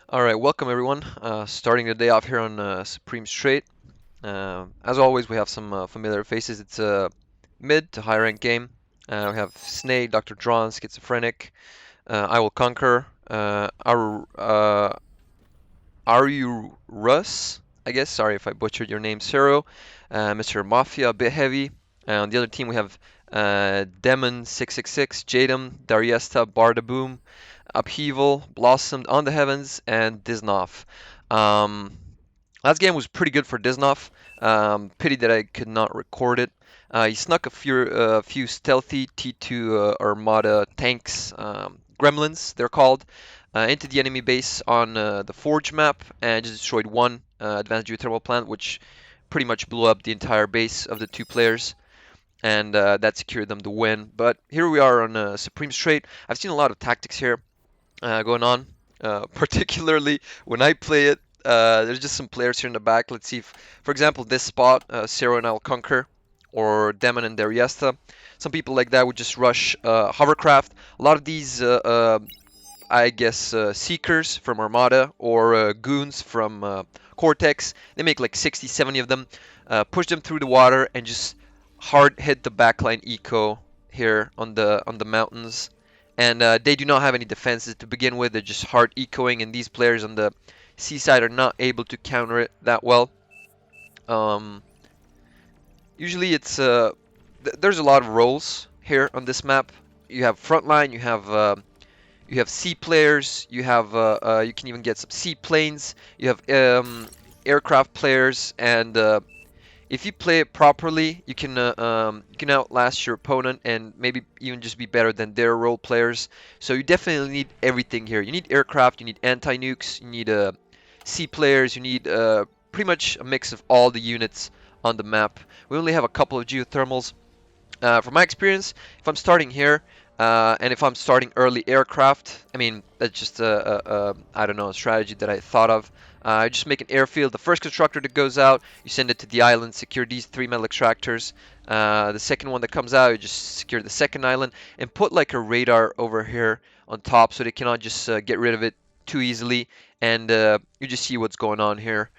All right, welcome everyone. Starting the day off here on Supreme Strait. As always, we have some familiar faces. It's a mid to high rank game. We have Snake, Dr. Drawn, Schizophrenic, I Will Conquer, Aru Russ, I guess. Sorry if I butchered your name, Zero, Mr. Mafia, a bit heavy. On the other team, we have Demon 666, Jadam, Dariesta, Bardaboom, Upheaval, Blossomed on the Heavens, and Disnof. Um, Last game was pretty good for Disnof. Pity that I could not record it. He snuck a few stealthy T2 Armada tanks, gremlins they're called, into the enemy base on the Forge map and just destroyed one advanced geothermal plant, which pretty much blew up the entire base of the two players, and that secured them the win. But here we are on Supreme Strait. I've seen a lot of tactics here going on, particularly when I play it. There's just some players here in the back. Let's see if, for example, this spot, Zero and I'll Conquer, or Demon and Dariesta. Some people like that would just rush hovercraft. A lot of these, I guess, Seekers from Armada or Goons from Cortex, they make like 60, 70 of them, push them through the water and just hard hit the backline eco here on the mountains, and they do not have any defenses to begin with. They're just hard ecoing, and these players on the seaside are not able to counter it that well. Um, Usually, there's a lot of roles here on this map. You have frontline, you have sea players, you can even get some seaplanes. You have aircraft players, and if you play it properly, you can outlast your opponent and maybe even just be better than their role players. So you definitely need everything here. You need aircraft, you need anti-nukes, you need sea players, you need pretty much a mix of all the units on the map. We only have a couple of geothermals. From my experience, if I'm starting here, and if I'm starting early aircraft, I mean, that's just I don't know, a strategy that I thought of. I just make an airfield. The first constructor that goes out, you send it to the island, secure these 3 metal extractors. The second one that comes out, you just secure the second island, and put like a radar over here on top so they cannot just get rid of it too easily, and you just see what's going on here.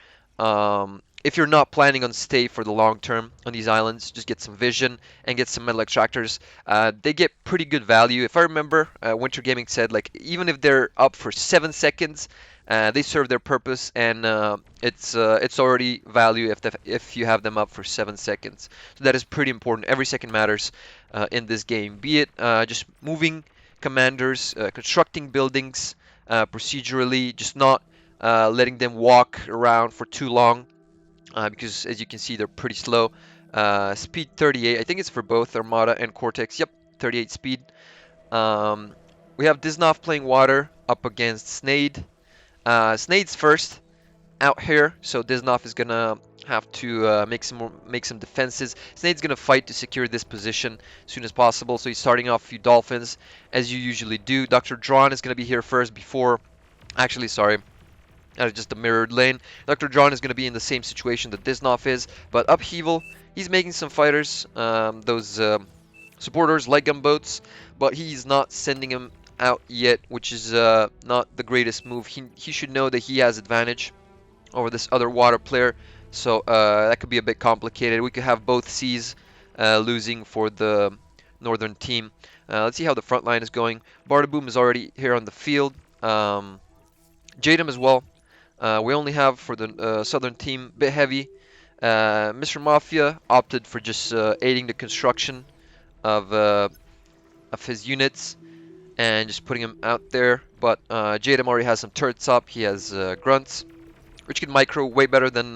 If you're not planning on stay for the long term on these islands, just get some vision and get some metal extractors. They get pretty good value. If I remember, Winter Gaming said like even if they're up for 7 seconds, they serve their purpose, and it's already value if you have them up for 7 seconds. So that is pretty important. Every second matters in this game. Be it just moving commanders, constructing buildings procedurally, just not letting them walk around for too long, because as you can see, they're pretty slow. Speed 38, I think it's for both Armada and Cortex. Yep, 38 speed. We have Disnof playing water up against Snade. Snade's first out here, so Disnof is gonna have to make some defenses. Snade's gonna fight to secure this position as soon as possible, so he's starting off a few dolphins as you usually do. Dr. Drawn is gonna be here first before. Actually, sorry. Just a mirrored lane. Dr. John is going to be in the same situation that Disnof is, but Upheaval, he's making some fighters, those supporters like gunboats, but he's not sending them out yet, which is not the greatest move. He should know that he has advantage over this other water player, so that could be a bit complicated. We could have both seas losing for the northern team. Let's see how the front line is going. Bardaboom is already here on the field. Jadam as well. We only have for the southern team bit heavy. Mr. Mafia opted for just aiding the construction of his units and just putting him out there. But Jadam already has some turrets up. He has grunts, which can micro way better than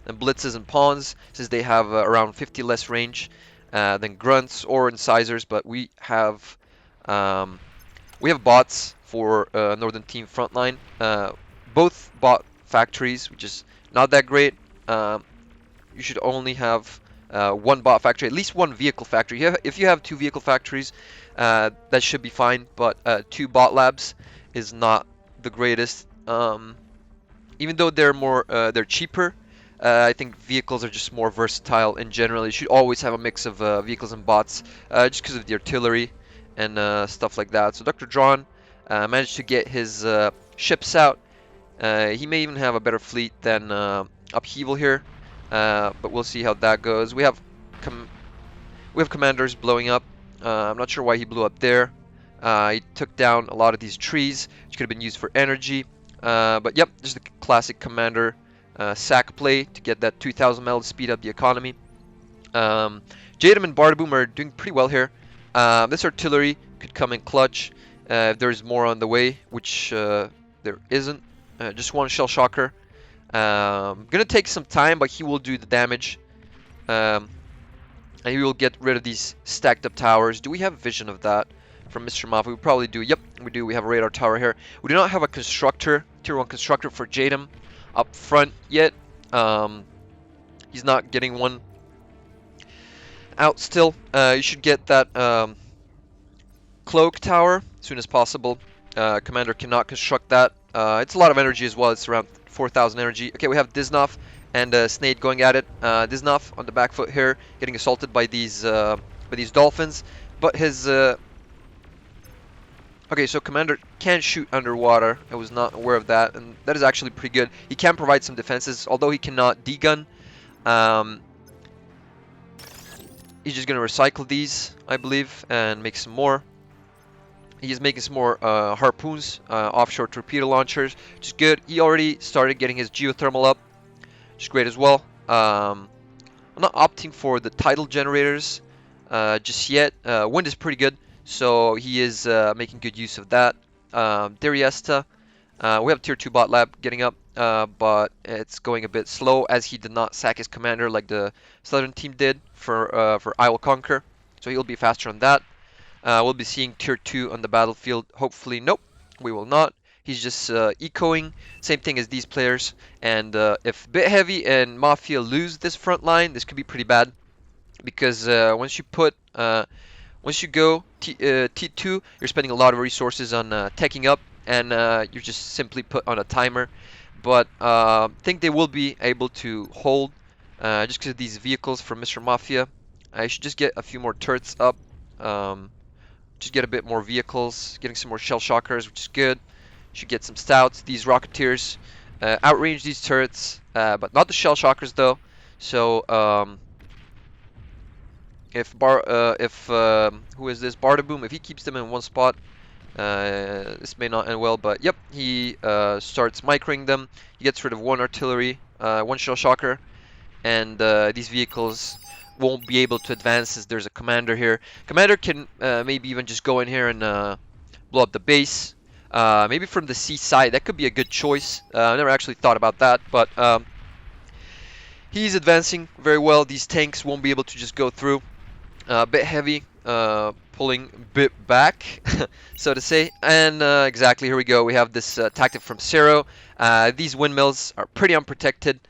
blitzes and pawns, since they have around 50 less range than grunts or incisors. But we have bots for northern team frontline. Both bot factories, which is not that great. You should only have one bot factory, at least one vehicle factory. If you have 2 vehicle factories, that should be fine. But 2 bot labs is not the greatest. Even though they're cheaper, I think vehicles are just more versatile in general. You should always have a mix of vehicles and bots, just because of the artillery and stuff like that. So Dr. Drawn managed to get his ships out. He may even have a better fleet than Upheaval here, but we'll see how that goes. We have commanders blowing up. I'm not sure why he blew up there. He took down a lot of these trees, which could have been used for energy. But yep, just the classic commander sack play to get that 2,000 metal to speed up the economy. Jadam and Bardaboom are doing pretty well here. This artillery could come in clutch if there's more on the way, which there isn't. Just one shell shocker. Gonna take some time, but he will do the damage. And we will get rid of these stacked up towers. Do we have vision of that from Mr. Mafia? We probably do. Yep, we do. We have a radar tower here. We do not have a constructor, tier 1 constructor for Jadam up front yet. He's not getting one out still. You should get that cloak tower as soon as possible. Commander cannot construct that. It's a lot of energy as well. It's around 4,000 energy. Okay, we have Disnof and Strait going at it. Disnof on the back foot here, getting assaulted by these dolphins. But his okay, so Commander can shoot underwater. I was not aware of that, and that is actually pretty good. He can provide some defenses, although he cannot degun. He's just gonna recycle these, I believe, and make some more. He's making some more harpoons, offshore torpedo launchers, which is good. He already started getting his geothermal up, which is great as well. I'm not opting for the tidal generators just yet. Wind is pretty good, so he is making good use of that. Dariesta, we have tier 2 bot lab getting up, but it's going a bit slow as he did not sack his commander like the southern team did for I Will Conquer, so he'll be faster on that. We'll be seeing tier 2 on the battlefield. Hopefully, nope, we will not. He's just ecoing, same thing as these players. And if Bit Heavy and Mafia lose this front line, this could be pretty bad, because once you go T2, you're spending a lot of resources on teching up, and you're just simply put on a timer. But I think they will be able to hold just because of these vehicles from Mr. Mafia. I should just get a few more turrets up. Just get a bit more vehicles, getting some more shell shockers, which is good. Should get some stouts. These rocketeers outrange these turrets, but not the shell shockers though. So who is this, Bardaboom? If he keeps them in one spot, this may not end well. But yep, he starts microing them. He gets rid of one artillery, one shell shocker, and these vehicles won't be able to advance as there's a commander here. Commander can maybe even just go in here and blow up the base. Maybe from the seaside, that could be a good choice. I never actually thought about that, but he's advancing very well. These tanks won't be able to just go through. Bit heavy, pulling a bit back, so to say. And exactly, here we go. We have this tactic from Zero. These windmills are pretty unprotected.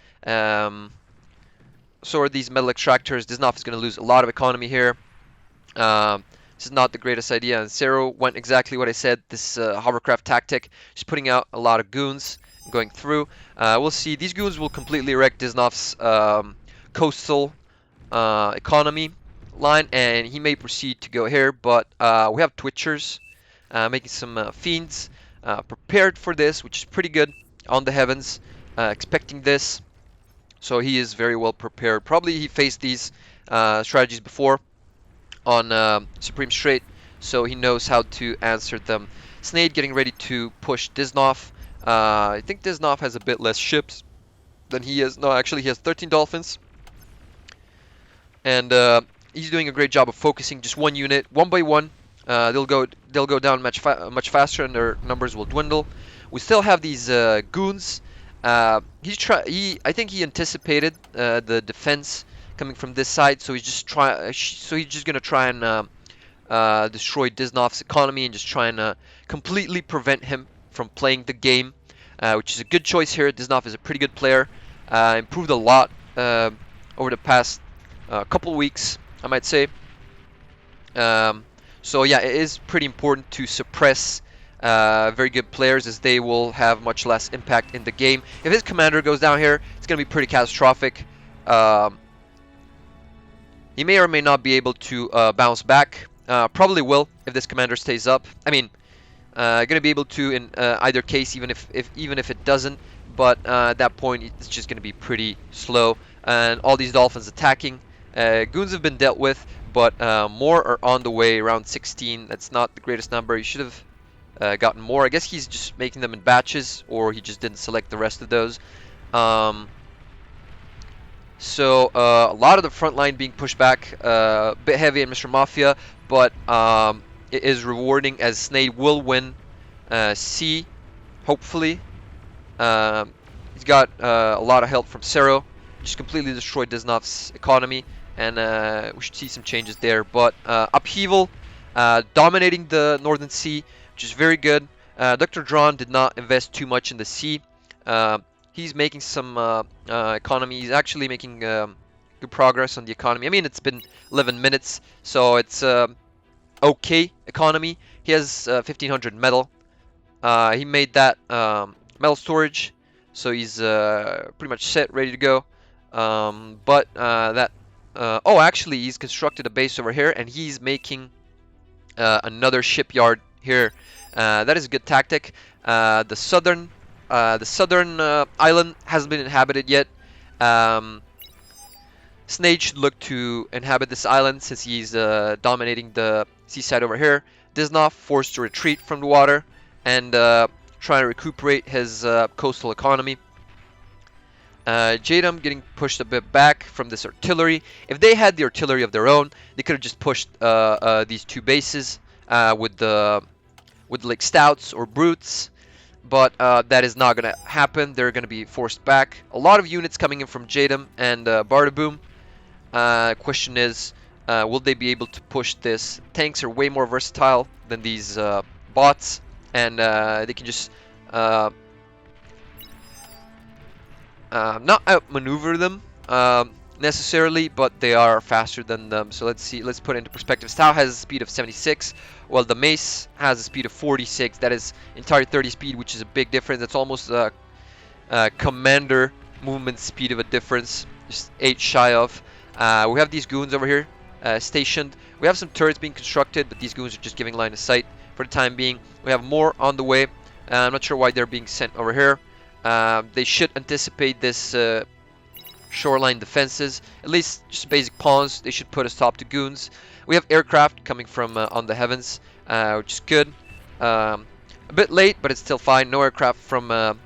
So are these metal extractors. Disnof is going to lose a lot of economy here. This is not the greatest idea, and Zero went exactly what I said. This hovercraft tactic, just putting out a lot of goons, going through. We'll see. These goons will completely wreck Disnof's coastal economy line, and he may proceed to go here, but we have Twitchers making some fiends prepared for this, which is pretty good on the heavens, expecting this. So he is very well prepared. Probably he faced these strategies before on Supreme Strait, so he knows how to answer them. Snade getting ready to push Disnof. I think Disnof has a bit less ships than he is. No, actually he has 13 dolphins. And he's doing a great job of focusing just one unit, one by one. They'll go down much faster, and their numbers will dwindle. We still have these goons. I think he anticipated the defense coming from this side, so he's just gonna try and destroy Disnof's economy and just try and completely prevent him from playing the game, which is a good choice here. Disnof is a pretty good player, improved a lot over the past couple weeks, I might say. So yeah, it is pretty important to suppress very good players, as they will have much less impact in the game. If his commander goes down here, it's going to be pretty catastrophic. He may or may not be able to bounce back. Probably will if this commander stays up. I mean, Gonna be able to in either case, even if it doesn't. But at that point, it's just gonna be pretty slow. And all these dolphins attacking. Goons have been dealt with, but more are on the way. Around 16. That's not the greatest number. You should have gotten more. I guess he's just making them in batches, or he just didn't select the rest of those. So a lot of the front line being pushed back, a bit heavy on Mr. Mafia, but it is rewarding as Snade will win C, hopefully. He's got a lot of help from Cero, just completely destroyed Disnof's economy, and we should see some changes there. But Upheaval dominating the Northern Sea, which is very good. Dr. Drawn did not invest too much in the sea. He's making some economy. He's actually making good progress on the economy. I mean, it's been 11 minutes, so it's okay economy. He has 1500 metal. He made that metal storage, so he's pretty much set, ready to go. Oh, actually, he's constructed a base over here, and he's making another shipyard here. That is a good tactic. The southern island hasn't been inhabited yet. Snade should look to inhabit this island since he's dominating the seaside over here. Disnof forced to retreat from the water and trying to recuperate his coastal economy. Jadam getting pushed a bit back from this artillery. If they had the artillery of their own, they could have just pushed these two bases with like stouts or brutes. But that is not going to happen. They're going to be forced back. A lot of units coming in from Jadam and Bardaboom. Question is, will they be able to push this? Tanks are way more versatile than these bots, and they can just not outmaneuver them necessarily, but they are faster than them. So let's see. Let's put it into perspective. Stau has a speed of 76, while the Mace has a speed of 46. That is entire 30 speed, which is a big difference. It's almost a commander movement speed of a difference, just 8 shy of. We have these goons over here stationed. We have some turrets being constructed, but these goons are just giving line of sight for the time being. We have more on the way. I'm not sure why they're being sent over here. They should anticipate this shoreline defenses. At least just basic pawns. They should put a stop to goons. We have aircraft coming from on the heavens, which is good. A bit late, but it's still fine. No aircraft from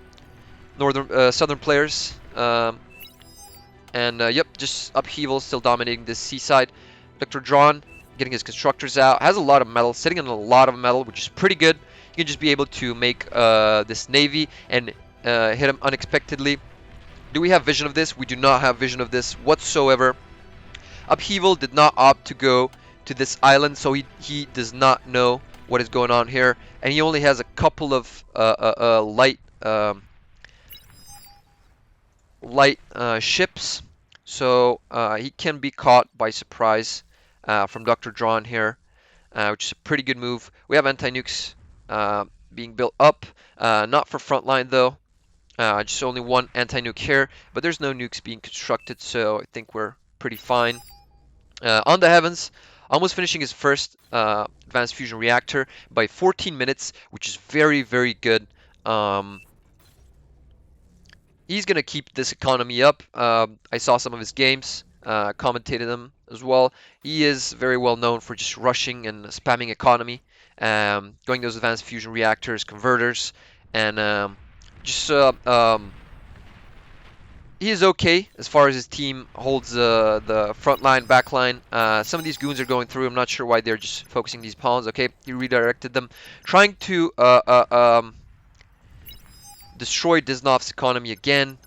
southern players. Yep, just Upheaval still dominating this seaside. Dr. Drawn getting his constructors out. Has a lot of metal, sitting on a lot of metal, which is pretty good. You can just be able to make this navy and hit him unexpectedly. Do we have vision of this? We do not have vision of this whatsoever. Upheaval did not opt to go to this island, so he does not know what is going on here. And he only has a couple of light ships, so he can be caught by surprise from Dr. Drawn here, which is a pretty good move. We have anti-nukes being built up, not for frontline though. Just only one anti-nuke here, but there's no nukes being constructed, so I think we're pretty fine. On the heavens, almost finishing his first advanced fusion reactor by 14 minutes, which is very, very good. He's going to keep this economy up. I saw some of his games, commentated them as well. He is very well known for just rushing and spamming economy, going those advanced fusion reactors, converters, and he is okay as far as his team holds the front line, back line. Some of these goons are going through. I'm not sure why they're just focusing these pawns. Okay, he redirected them, trying to destroy Disnof's economy again.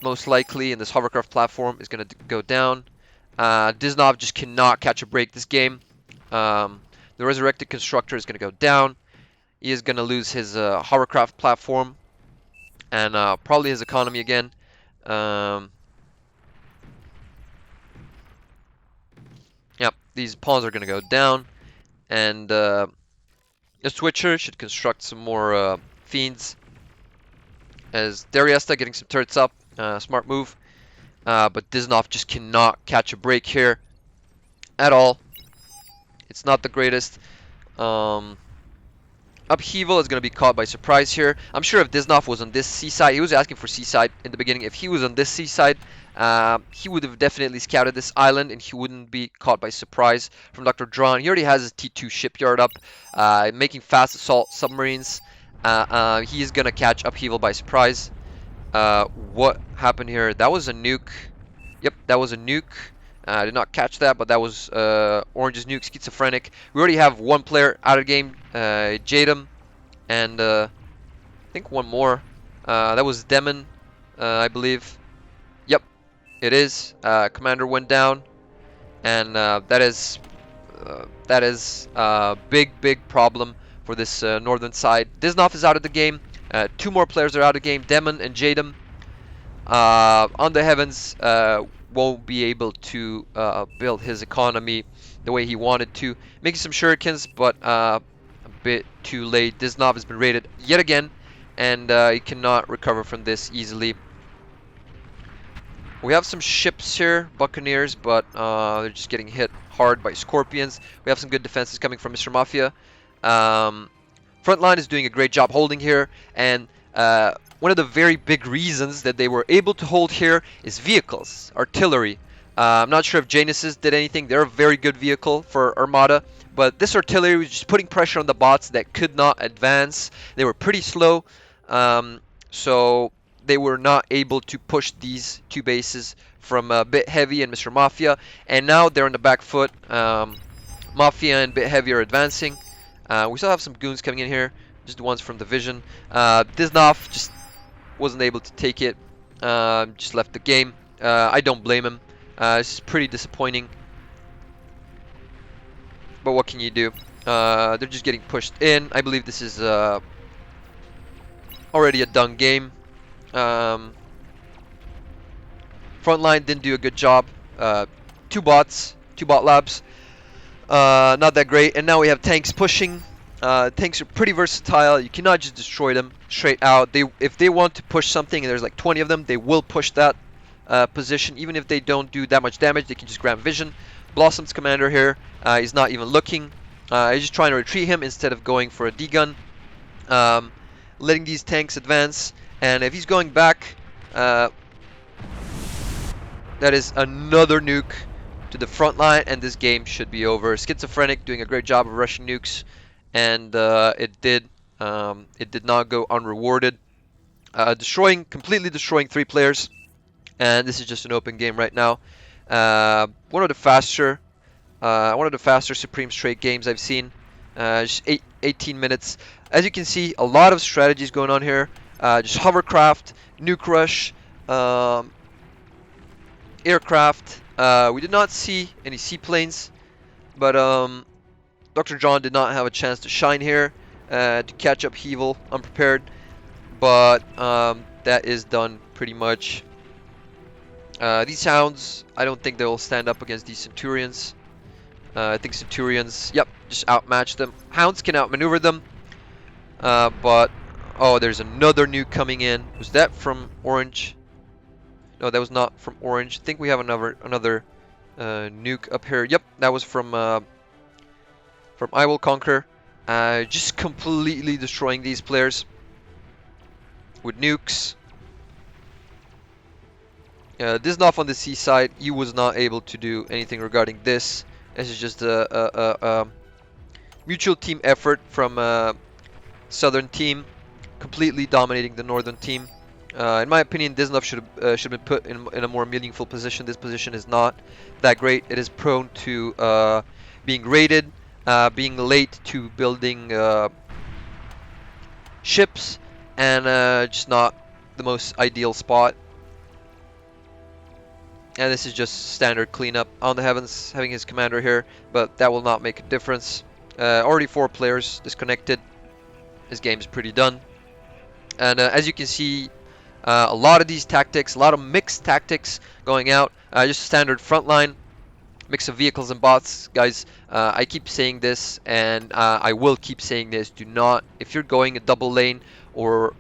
Most likely, and this hovercraft platform is going to go down. Disnof just cannot catch a break this game. The resurrected constructor is going to go down. He is going to lose his hovercraft platform and probably his economy again. Yep, these pawns are going to go down, and the switcher should construct some more fiends. As Dariesta getting some turrets up, smart move, but Disnof just cannot catch a break here at all. It's not the greatest. Upheaval is going to be caught by surprise here. I'm sure if Disnof was on this seaside, he was asking for seaside in the beginning. If he was on this seaside, he would have definitely scouted this island and he wouldn't be caught by surprise from Dr. Dron. He already has his T2 shipyard up, making fast assault submarines. He is going to catch Upheaval by surprise. What happened here? That was a nuke. Yep, that was a nuke. I did not catch that, but that was Orange's nuke, Schizophrenic. We already have one player out of game, Jadam, and I think one more. That was Demon, I believe. Yep, it is. Commander went down, and that is a big problem for this northern side. Disnof is out of the game. Two more players are out of the game, Demon and Jadam. On the heavens, won't be able to build his economy the way he wanted to. Making some shurikens, but a bit too late. Disnof has been raided yet again, and he cannot recover from this easily. We have some ships here, Buccaneers, but they're just getting hit hard by Scorpions. We have some good defenses coming from Mr. Mafia. Frontline is doing a great job holding here, and one of the very big reasons that they were able to hold here is vehicles, artillery. I'm not sure if Janus's did anything. They're a very good vehicle for Armada, but this artillery was just putting pressure on the bots that could not advance. They were pretty slow, so they were not able to push these two bases from Bit Heavy and Mr. Mafia, and now they're on the back foot. Mafia and Bit Heavy are advancing. We still have some goons coming in here, just the ones from Division. Disnof just wasn't able to take it, just left the game. I don't blame him. This is pretty disappointing, but what can you do? They're just getting pushed in. I believe this is already a done game. Frontline didn't do a good job. Two bot labs, not that great. And now we have tanks pushing. Tanks are pretty versatile. You cannot just destroy them straight out. If they want to push something and there's like 20 of them, they will push that position. Even if they don't do that much damage, they can just grab vision. Blossom's commander here, he's not even looking. He's just trying to retreat him instead of going for a D-gun. Letting these tanks advance. And if he's going back, that is another nuke to the front line, and this game should be over. Schizophrenic doing a great job of rushing nukes, and it did not go unrewarded. Completely destroying 3 players, and this is just an open game right now. One of the faster Supreme Strait games I've seen. Just 18 minutes. As you can see, a lot of strategies going on here. Just hovercraft, nuke rush, aircraft. We did not see any seaplanes, but Dr. John did not have a chance to shine here to catch Upheaval unprepared, but that is done pretty much. These hounds, I don't think they will stand up against these Centurions. I think Centurions, yep, just outmatch them. Hounds can outmaneuver them, but oh, there's another nuke coming in. Was that from Orange? No, that was not from Orange. I think we have another nuke up here. Yep, that was from I Will Conquer. Just completely destroying these players with nukes. Disnof on the seaside, he was not able to do anything regarding this. This is just a mutual team effort from southern team, completely dominating the northern team. In my opinion, Disnof should have been put in a more meaningful position. This position is not that great. It is prone to being raided, being late to building ships, and just not the most ideal spot. And this is just standard cleanup on the heavens, having his commander here, but that will not make a difference. Already 4 players disconnected. This game is pretty done. And as you can see, a lot of these tactics, a lot of mixed tactics going out. Just standard frontline, mix of vehicles and bots. Guys, I keep saying this, and I will keep saying this. Do not, if you're going a double lane or,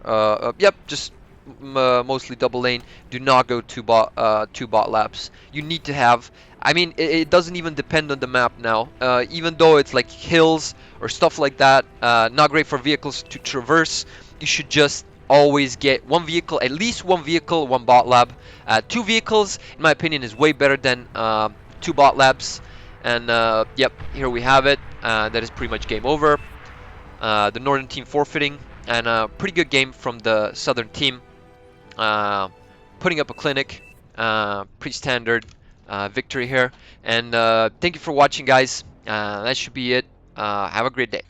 yep, just mostly double lane, do not go two bot laps. You need to have. I mean, it doesn't even depend on the map now. Even though it's like hills or stuff like that, not great for vehicles to traverse. You should just always get one vehicle, at least one vehicle, one bot lab. Two vehicles, in my opinion, is way better than two bot labs. And yep, here we have it. That is pretty much game over. The northern team forfeiting, and a pretty good game from the southern team. Putting up a clinic, pretty standard victory here. And thank you for watching, guys. That should be it. Have a great day.